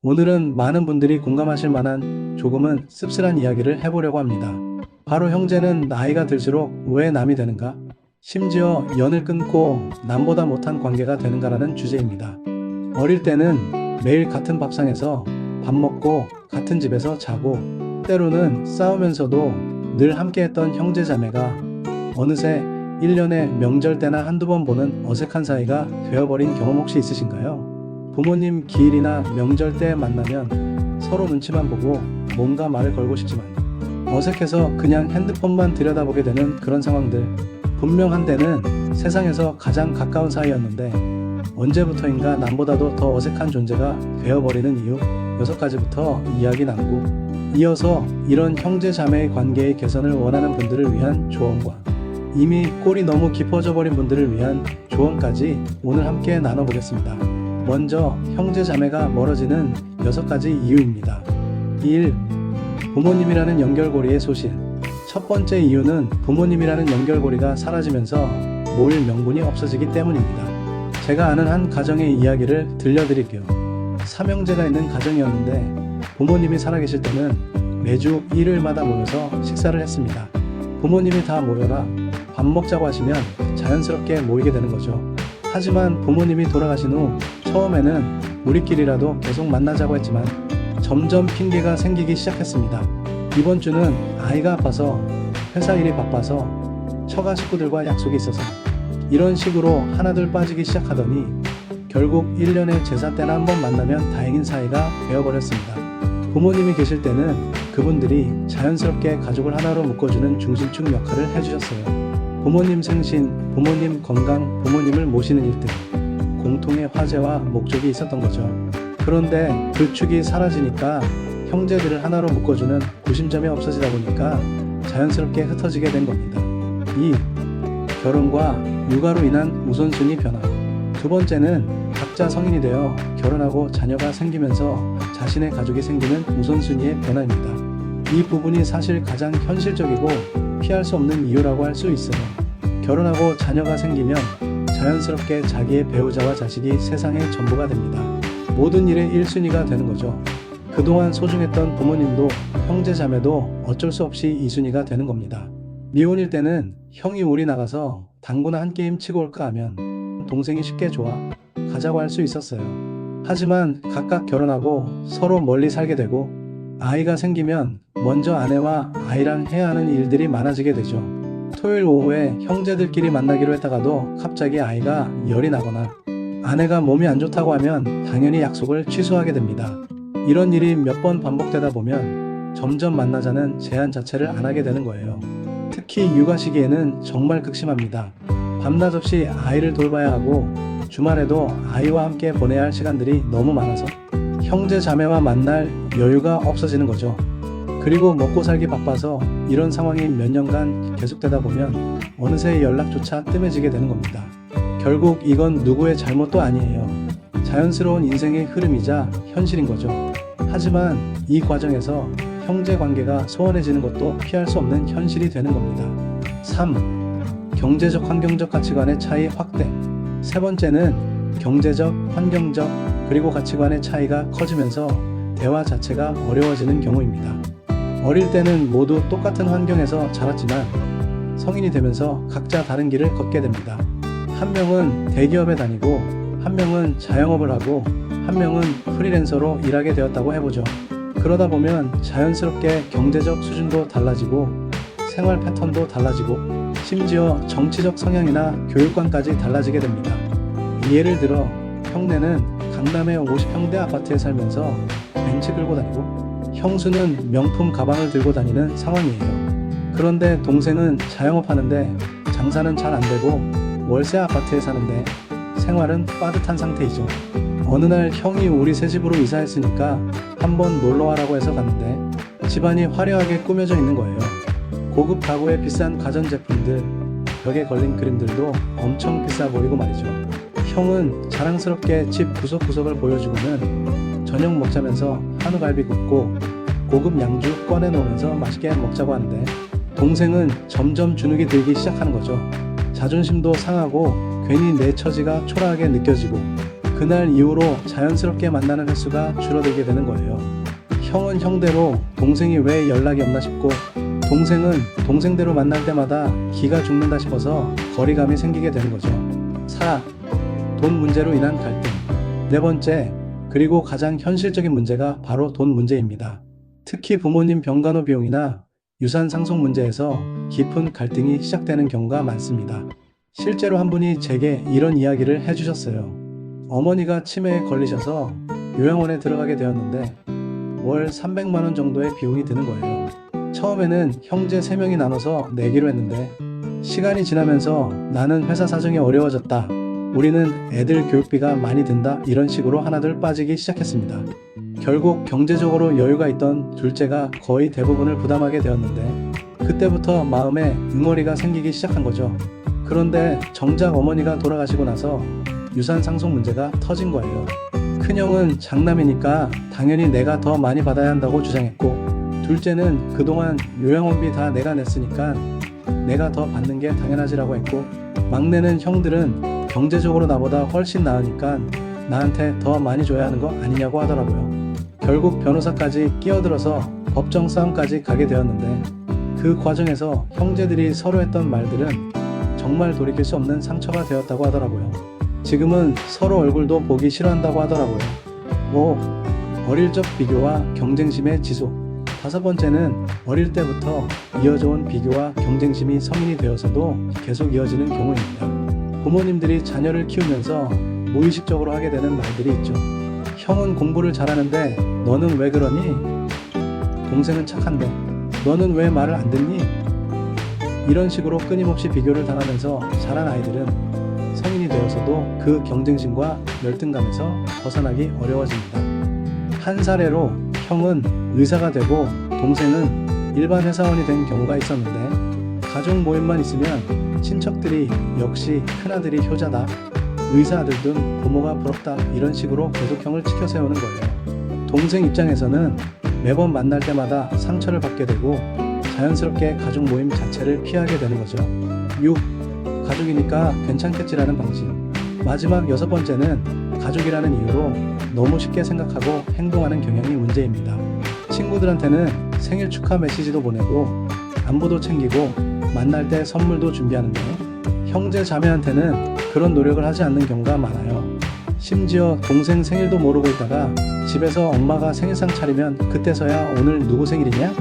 오늘은 많은 분들이 공감하실 만한 조금은 씁쓸한 이야기를 해보려고 합니다. 바로 형제는 나이가 들수록 왜 남이 되는가? 심지어 연을 끊고 남보다 못한 관계가 되는가라는 주제입니다. 어릴 때는 매일 같은 밥상에서 밥 먹고 같은 집에서 자고 때로는 싸우면서도 늘 함께했던 형제자매가 어느새 1년에 명절 때나 한두 번 보는 어색한 사이가 되어버린 경험 혹시 있으신가요? 부모님 기일이나 명절 때 만나면 서로 눈치만 보고 뭔가 말을 걸고 싶지만 어색해서 그냥 핸드폰만 들여다보게 되는 그런 상황들. 분명 한때는 세상에서 가장 가까운 사이였는데 언제부터인가 남보다도 더 어색한 존재가 되어버리는 이유 6가지부터 이야기 나누고 이어서 이런 형제 자매의 관계의 개선을 원하는 분들을 위한 조언과 이미 꼴이 너무 깊어져 버린 분들을 위한 조언까지 오늘 함께 나눠보겠습니다. 먼저 형제 자매가 멀어지는 6가지 이유입니다. 1. 부모님이라는 연결고리의 소실. 첫 번째 이유는 부모님이라는 연결고리가 사라지면서 모일 명분이 없어지기 때문입니다. 제가 아는 한 가정의 이야기를 들려드릴게요. 3형제가 있는 가정이었는데 부모님이 살아계실 때는 매주 일요일마다 모여서 식사를 했습니다. 부모님이 다 모여라 밥 먹자고 하시면 자연스럽게 모이게 되는 거죠. 하지만 부모님이 돌아가신 후 처음에는 우리끼리라도 계속 만나자고 했지만 점점 핑계가 생기기 시작했습니다. 이번 주는 아이가 아파서 회사 일이 바빠서 처가 식구들과 약속이 있어서 이런 식으로 하나둘 빠지기 시작하더니 결국 1년에 제사 때나 한번 만나면 다행인 사이가 되어버렸습니다. 부모님이 계실 때는 그분들이 자연스럽게 가족을 하나로 묶어주는 중심축 역할을 해주셨어요. 부모님 생신, 부모님 건강, 부모님을 모시는 일 등 공통의 화제와 목적이 있었던 거죠. 그런데 그 축이 사라지니까 형제들을 하나로 묶어주는 구심점이 없어지다 보니까 자연스럽게 흩어지게 된 겁니다. 2. 결혼과 육아로 인한 우선순위 변화. 두 번째는 각자 성인이 되어 결혼하고 자녀가 생기면서 자신의 가족이 생기는 우선순위의 변화입니다. 이 부분이 사실 가장 현실적이고 피할 수 없는 이유라고 할 수 있어요. 결혼하고 자녀가 생기면 자연스럽게 자기의 배우자와 자식이 세상의 전부가 됩니다. 모든 일의 1순위가 되는 거죠. 그동안 소중했던 부모님도 형제 자매도 어쩔 수 없이 2순위가 되는 겁니다. 미혼일 때는 형이 우리 나가서 당구나 한 게임 치고 올까 하면 동생이 쉽게 좋아 가자고 할 수 있었어요. 하지만 각각 결혼하고 서로 멀리 살게 되고 아이가 생기면 먼저 아내와 아이랑 해야 하는 일들이 많아지게 되죠. 토요일 오후에 형제들끼리 만나기로 했다가도 갑자기 아이가 열이 나거나 아내가 몸이 안 좋다고 하면 당연히 약속을 취소하게 됩니다. 이런 일이 몇 번 반복되다 보면 점점 만나자는 제안 자체를 안 하게 되는 거예요. 특히 육아 시기에는 정말 극심합니다. 밤낮 없이 아이를 돌봐야 하고 주말에도 아이와 함께 보내야 할 시간들이 너무 많아서 형제 자매와 만날 여유가 없어지는 거죠. 그리고 먹고 살기 바빠서 이런 상황이 몇 년간 계속되다 보면 어느새 연락조차 뜸해지게 되는 겁니다. 결국 이건 누구의 잘못도 아니에요. 자연스러운 인생의 흐름이자 현실인 거죠. 하지만 이 과정에서 형제 관계가 소원해지는 것도 피할 수 없는 현실이 되는 겁니다. 3. 경제적 환경적 가치관의 차이 확대. 세 번째는 경제적, 환경적, 그리고 가치관의 차이가 커지면서 대화 자체가 어려워지는 경우입니다. 어릴 때는 모두 똑같은 환경에서 자랐지만 성인이 되면서 각자 다른 길을 걷게 됩니다. 한 명은 대기업에 다니고 한 명은 자영업을 하고 한 명은 프리랜서로 일하게 되었다고 해보죠. 그러다 보면 자연스럽게 경제적 수준도 달라지고 생활 패턴도 달라지고 심지어 정치적 성향이나 교육관까지 달라지게 됩니다. 예를 들어 형네는 강남의 50평대 아파트에 살면서 벤츠 끌고 다니고 형수는 명품 가방을 들고 다니는 상황이에요. 그런데 동생은 자영업 하는데 장사는 잘 안 되고 월세 아파트에 사는데 생활은 빠듯한 상태이죠. 어느 날 형이 우리 새 집으로 이사했으니까 한번 놀러와라고 해서 갔는데 집안이 화려하게 꾸며져 있는 거예요. 고급 가구에 비싼 가전제품들, 벽에 걸린 그림들도 엄청 비싸 보이고 말이죠. 형은 자랑스럽게 집 구석구석을 보여주고는 저녁 먹자면서 한우갈비 굽고 고급 양주 꺼내놓으면서 맛있게 먹자고 하는데 동생은 점점 주눅이 들기 시작하는 거죠. 자존심도 상하고 괜히 내 처지가 초라하게 느껴지고 그날 이후로 자연스럽게 만나는 횟수가 줄어들게 되는 거예요. 형은 형대로 동생이 왜 연락이 없나 싶고, 동생은 동생대로 만날 때마다 기가 죽는다 싶어서 거리감이 생기게 되는 거죠. 4. 돈 문제로 인한 갈등. 네 번째, 그리고 가장 현실적인 문제가 바로 돈 문제입니다. 특히 부모님 병간호 비용이나 유산 상속 문제에서 깊은 갈등이 시작되는 경우가 많습니다. 실제로 한 분이 제게 이런 이야기를 해주셨어요. 어머니가 치매에 걸리셔서 요양원에 들어가게 되었는데 월 300만 원 정도의 비용이 드는 거예요. 처음에는 형제 3명이 나눠서 내기로 했는데 시간이 지나면서 나는 회사 사정이 어려워졌다, 우리는 애들 교육비가 많이 든다, 이런 식으로 하나둘 빠지기 시작했습니다. 결국 경제적으로 여유가 있던 둘째가 거의 대부분을 부담하게 되었는데 그때부터 마음에 응어리가 생기기 시작한 거죠. 그런데 정작 어머니가 돌아가시고 나서 유산 상속 문제가 터진 거예요. 큰형은 장남이니까 당연히 내가 더 많이 받아야 한다고 주장했고, 둘째는 그동안 요양원비 다 내가 냈으니까 내가 더 받는 게 당연하지라고 했고, 막내는 형들은 경제적으로 나보다 훨씬 나으니까 나한테 더 많이 줘야 하는 거 아니냐고 하더라고요. 결국 변호사까지 끼어들어서 법정 싸움까지 가게 되었는데 그 과정에서 형제들이 서로 했던 말들은 정말 돌이킬 수 없는 상처가 되었다고 하더라고요. 지금은 서로 얼굴도 보기 싫어한다고 하더라고요. 5. 어릴 적 비교와 경쟁심의 지속. 5번째는 어릴 때부터 이어져온 비교와 경쟁심이 성인이 되어서도 계속 이어지는 경우입니다. 부모님들이 자녀를 키우면서 무의식적으로 하게 되는 말들이 있죠. 형은 공부를 잘하는데 너는 왜 그러니? 동생은 착한데 너는 왜 말을 안 듣니? 이런 식으로 끊임없이 비교를 당하면서 자란 아이들은 성인이 되어서도 그 경쟁심과 열등감에서 벗어나기 어려워집니다. 한 사례로 형은 의사가 되고 동생은 일반 회사원이 된 경우가 있었는데 가족 모임만 있으면 친척들이 역시 큰아들이 효자다, 의사 아들 등 부모가 부럽다, 이런 식으로 계속 형을 치켜 세우는 거예요. 동생 입장에서는 매번 만날 때마다 상처를 받게 되고 자연스럽게 가족 모임 자체를 피하게 되는 거죠. 6. 가족이니까 괜찮겠지라는 방식. 마지막 6번째는 가족이라는 이유로 너무 쉽게 생각하고 행동하는 경향이 문제입니다. 친구들한테는 생일 축하 메시지도 보내고 안부도 챙기고 만날 때 선물도 준비하는데 형제 자매한테는 그런 노력을 하지 않는 경우가 많아요. 심지어 동생 생일도 모르고 있다가 집에서 엄마가 생일상 차리면 그때서야 오늘 누구 생일이냐?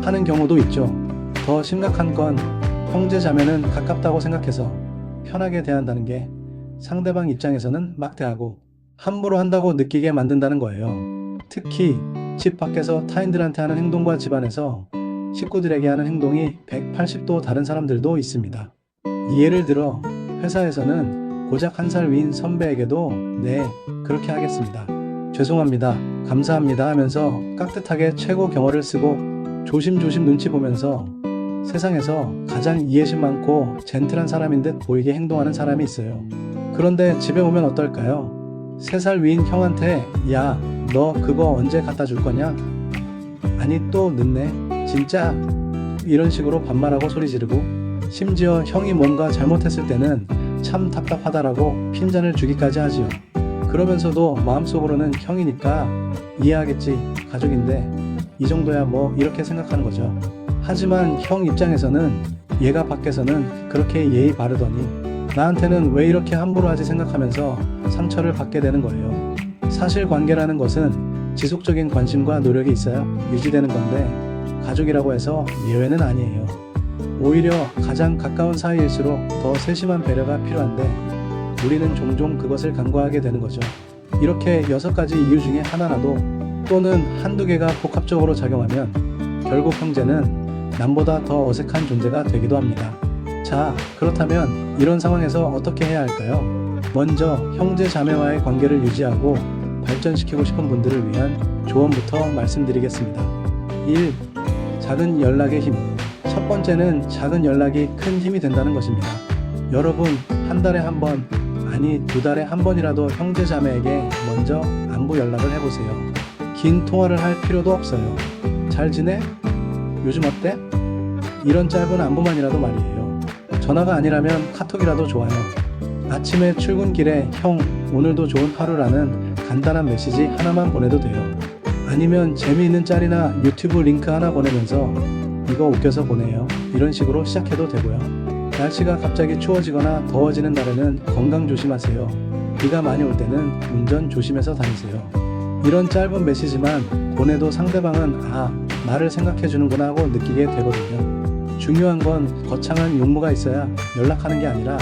하는 경우도 있죠. 더 심각한 건 형제 자매는 가깝다고 생각해서 편하게 대한다는 게 상대방 입장에서는 막대하고 함부로 한다고 느끼게 만든다는 거예요. 특히 집 밖에서 타인들한테 하는 행동과 집안에서 식구들에게 하는 행동이 180도 다른 사람들도 있습니다. 예를 들어 회사에서는 고작 1살 위인 선배에게도 네, 그렇게 하겠습니다, 죄송합니다, 감사합니다 하면서 깍듯하게 최고 경어를 쓰고 조심조심 눈치 보면서 세상에서 가장 이해심 많고 젠틀한 사람인 듯 보이게 행동하는 사람이 있어요. 그런데 집에 오면 어떨까요? 3살 위인 형한테 야, 너 그거 언제 갖다 줄 거냐? 아니 또 늦네, 진짜? 이런 식으로 반말하고 소리 지르고 심지어 형이 뭔가 잘못했을 때는 참 답답하다라고 핀잔을 주기까지 하지요. 그러면서도 마음속으로는 형이니까 이해하겠지, 가족인데 이 정도야 뭐, 이렇게 생각하는 거죠. 하지만 형 입장에서는 얘가 밖에서는 그렇게 예의 바르더니 나한테는 왜 이렇게 함부로 하지 생각하면서 상처를 받게 되는 거예요. 사실 관계라는 것은 지속적인 관심과 노력이 있어야 유지되는 건데 가족이라고 해서 예외는 아니에요. 오히려 가장 가까운 사이일수록 더 세심한 배려가 필요한데 우리는 종종 그것을 간과하게 되는 거죠. 이렇게 6가지 이유 중에 하나라도 또는 한두 개가 복합적으로 작용하면 결국 형제는 남보다 더 어색한 존재가 되기도 합니다. 자, 그렇다면 이런 상황에서 어떻게 해야 할까요? 먼저 형제 자매와의 관계를 유지하고 발전시키고 싶은 분들을 위한 조언부터 말씀드리겠습니다. 1. 작은 연락의 힘. 첫 번째는 작은 연락이 큰 힘이 된다는 것입니다. 여러분, 한 달에 한 번, 아니 2달에 한 번이라도 형제 자매에게 먼저 안부 연락을 해보세요. 긴 통화를 할 필요도 없어요. 잘 지내? 요즘 어때? 이런 짧은 안부만이라도 말이에요. 전화가 아니라면 카톡이라도 좋아요. 아침에 출근길에 형 오늘도 좋은 하루라는 간단한 메시지 하나만 보내도 돼요. 아니면 재미있는 짤이나 유튜브 링크 하나 보내면서 이거 웃겨서 보내요, 이런 식으로 시작해도 되고요. 날씨가 갑자기 추워지거나 더워지는 날에는 건강 조심하세요. 비가 많이 올 때는 운전 조심해서 다니세요. 이런 짧은 메시지만 보내도 상대방은 나를 생각해 주는구나 하고 느끼게 되거든요. 중요한 건 거창한 용무가 있어야 연락하는 게 아니라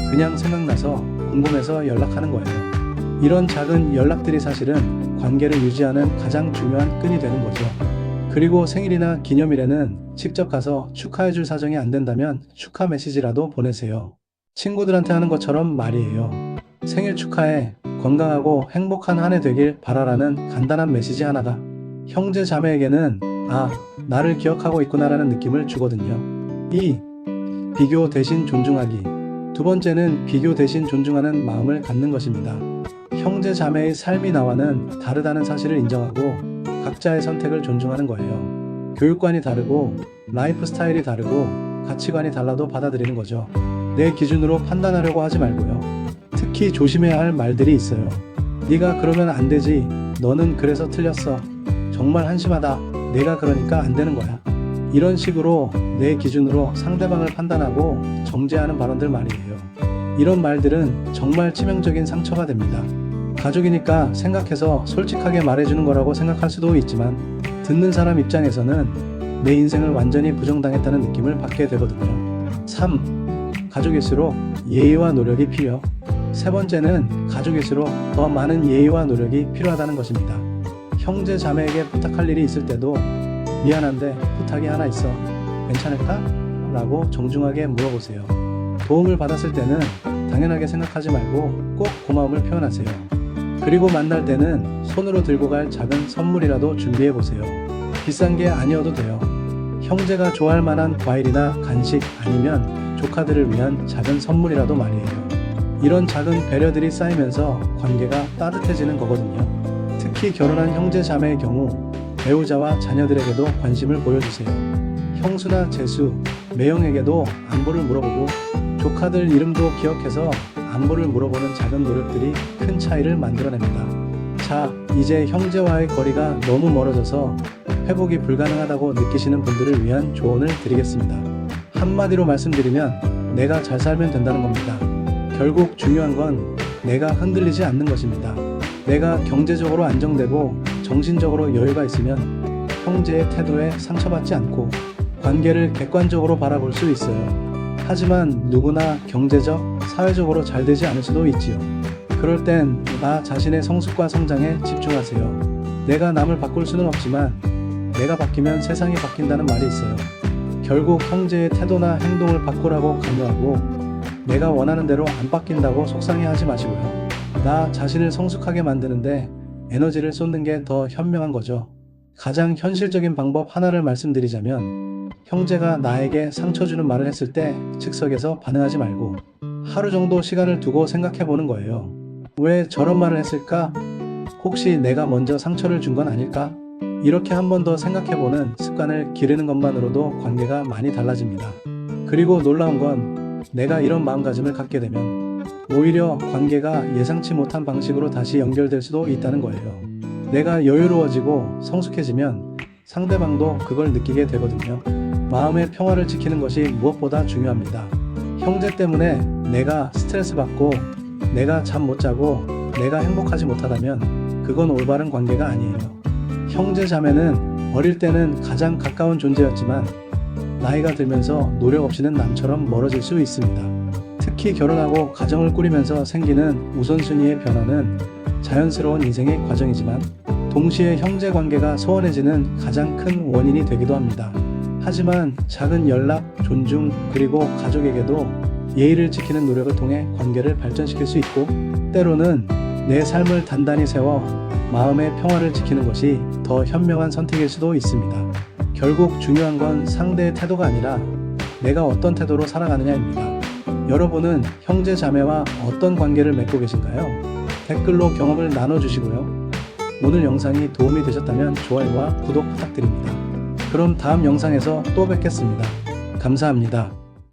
그냥 생각나서 궁금해서 연락하는 거예요. 이런 작은 연락들이 사실은 관계를 유지하는 가장 중요한 끈이 되는 거죠. 그리고 생일이나 기념일에는 직접 가서 축하해줄 사정이 안 된다면 축하 메시지라도 보내세요. 친구들한테 하는 것처럼 말이에요. 생일 축하해, 건강하고 행복한 한 해 되길 바라라는 간단한 메시지 하나가 형제 자매에게는 나를 기억하고 있구나라는 느낌을 주거든요. 비교 대신 존중하기. 두 번째는 비교 대신 존중하는 마음을 갖는 것입니다. 형제 자매의 삶이 나와는 다르다는 사실을 인정하고 각자의 선택을 존중하는 거예요. 교육관이 다르고 라이프 스타일이 다르고 가치관이 달라도 받아들이는 거죠. 내 기준으로 판단하려고 하지 말고요. 특히 조심해야 할 말들이 있어요. 네가 그러면 안 되지, 너는 그래서 틀렸어, 정말 한심하다, 내가 그러니까 안 되는 거야, 이런 식으로 내 기준으로 상대방을 판단하고 정죄하는 발언들 말이에요. 이런 말들은 정말 치명적인 상처가 됩니다. 가족이니까 생각해서 솔직하게 말해주는 거라고 생각할 수도 있지만 듣는 사람 입장에서는 내 인생을 완전히 부정당했다는 느낌을 받게 되거든요. 3. 가족일수록 예의와 노력이 필요. 세 번째는 가족일수록 더 많은 예의와 노력이 필요하다는 것입니다. 형제 자매에게 부탁할 일이 있을 때도 미안한데 부탁이 하나 있어, 괜찮을까? 라고 정중하게 물어보세요. 도움을 받았을 때는 당연하게 생각하지 말고 꼭 고마움을 표현하세요. 그리고 만날 때는 손으로 들고 갈 작은 선물이라도 준비해 보세요. 비싼 게 아니어도 돼요. 형제가 좋아할 만한 과일이나 간식 아니면 조카들을 위한 작은 선물이라도 말이에요. 이런 작은 배려들이 쌓이면서 관계가 따뜻해지는 거거든요. 특히 결혼한 형제 자매의 경우 배우자와 자녀들에게도 관심을 보여주세요. 형수나 제수, 매형에게도 안부를 물어보고 조카들 이름도 기억해서 안부를 물어보는 작은 노력들이 큰 차이를 만들어냅니다. 자, 이제 형제와의 거리가 너무 멀어져서 회복이 불가능하다고 느끼시는 분들을 위한 조언을 드리겠습니다. 한마디로 말씀드리면 내가 잘 살면 된다는 겁니다. 결국 중요한 건 내가 흔들리지 않는 것입니다. 내가 경제적으로 안정되고 정신적으로 여유가 있으면 형제의 태도에 상처받지 않고 관계를 객관적으로 바라볼 수 있어요. 하지만 누구나 경제적, 사회적으로 잘 되지 않을 수도 있지요. 그럴 땐 나 자신의 성숙과 성장에 집중하세요. 내가 남을 바꿀 수는 없지만 내가 바뀌면 세상이 바뀐다는 말이 있어요. 결국 형제의 태도나 행동을 바꾸라고 강요하고 내가 원하는 대로 안 바뀐다고 속상해하지 마시고요. 나 자신을 성숙하게 만드는데 에너지를 쏟는 게 더 현명한 거죠. 가장 현실적인 방법 하나를 말씀드리자면 형제가 나에게 상처 주는 말을 했을 때 즉석에서 반응하지 말고 하루 정도 시간을 두고 생각해 보는 거예요. 왜 저런 말을 했을까? 혹시 내가 먼저 상처를 준 건 아닐까? 이렇게 한 번 더 생각해 보는 습관을 기르는 것만으로도 관계가 많이 달라집니다. 그리고 놀라운 건 내가 이런 마음가짐을 갖게 되면 오히려 관계가 예상치 못한 방식으로 다시 연결될 수도 있다는 거예요. 내가 여유로워지고 성숙해지면 상대방도 그걸 느끼게 되거든요. 마음의 평화를 지키는 것이 무엇보다 중요합니다. 형제 때문에 내가 스트레스 받고 내가 잠 못 자고 내가 행복하지 못하다면 그건 올바른 관계가 아니에요. 형제 자매는 어릴 때는 가장 가까운 존재였지만 나이가 들면서 노력 없이는 남처럼 멀어질 수 있습니다. 특히 결혼하고 가정을 꾸리면서 생기는 우선순위의 변화는 자연스러운 인생의 과정이지만 동시에 형제 관계가 소원해지는 가장 큰 원인이 되기도 합니다. 하지만 작은 연락, 존중, 그리고 가족에게도 예의를 지키는 노력을 통해 관계를 발전시킬 수 있고 때로는 내 삶을 단단히 세워 마음의 평화를 지키는 것이 더 현명한 선택일 수도 있습니다. 결국 중요한 건 상대의 태도가 아니라 내가 어떤 태도로 살아가느냐입니다. 여러분은 형제 자매와 어떤 관계를 맺고 계신가요? 댓글로 경험을 나눠주시고요. 오늘 영상이 도움이 되셨다면 좋아요와 구독 부탁드립니다. 그럼 다음 영상에서 또 뵙겠습니다. 감사합니다.